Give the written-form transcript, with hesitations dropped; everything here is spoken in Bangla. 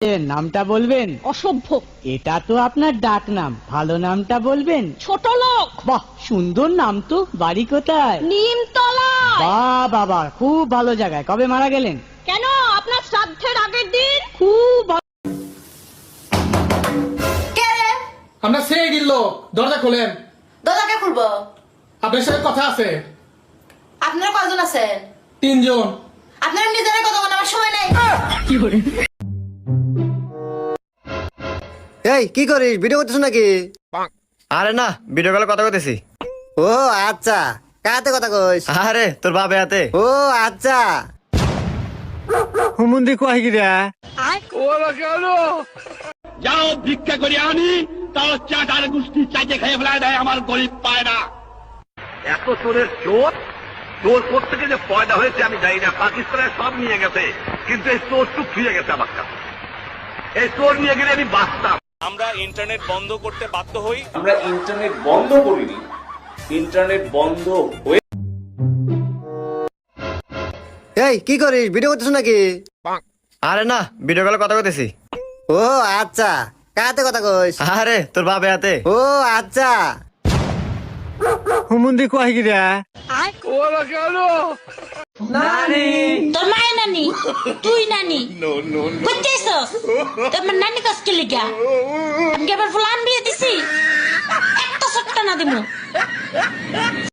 এর নামটা বলবেন? অসভ্য। এটা তো আপনার ডাক নাম, ভালো নামটা বলবেন? ছোট লোক। বাহ, সুন্দর নাম তো। বাড়ি কোথায়? নিমতলা। বাহ বাবা, খুব ভালো জায়গায়। কবে মারা গেলেন? কেন, আপনার শ্রাদ্ধের আগের দিন। খুব আমরা সেই দিল, দরজা খোলেন। দরজাকে খুলবো? আপনার সাথে কথা আছে। আপনারা কয়জন আছেন? 3 জন। আপনারা নিজেরা কথা বলার আমার সময় নাই। এই কি করিস, ভিডিও করতেছ নাকি? আরে না, ভিডিও কলে কথা কইতেছি। ও আচ্ছা, কাতে কথা কইস? আরে তোর বাপে হাতে। ও আচ্ছা, হুমুন্দি কয় গিরা? যাও ভিক্ষা করে আনি, তাও চাটার গুষ্টি চাইতে খেয়ে ফেলায় দেয়, আমার গরিব পায় না। এত চোরের চোর, চোর কোথেকে যে পয়দা হয়েছে আমি জানি না। পাকিস্তানের সব নিয়ে গেছে, কিন্তু এই চোর টুক ফিরে গেছে আমার কাছে। এই চোর নিয়ে গেলে আমি বাঁচতাম। আমরা ইন্টারনেট বন্ধ করতে বাধ্য হই। আমরা ইন্টারনেট বন্ধ করিনি, ইন্টারনেট বন্ধ হয়ে এই কি করিস, ভিডিও করতেছ নাকি? আরে না, ভিডিও কলে কথা কইতেছি। ও আচ্ছা, কাতে কথা কইস? আরে তোর বাপে হাতে। ও আচ্ছা, হুমুন্দি কয় গিরা? তোর মায়ের নানি, তুই নানি বুঝতেছস? তোমার নানি কষ্ট লিগা আমি আবার ফুলান বিয়ে দিছি, একটা সট্টা না দিমু।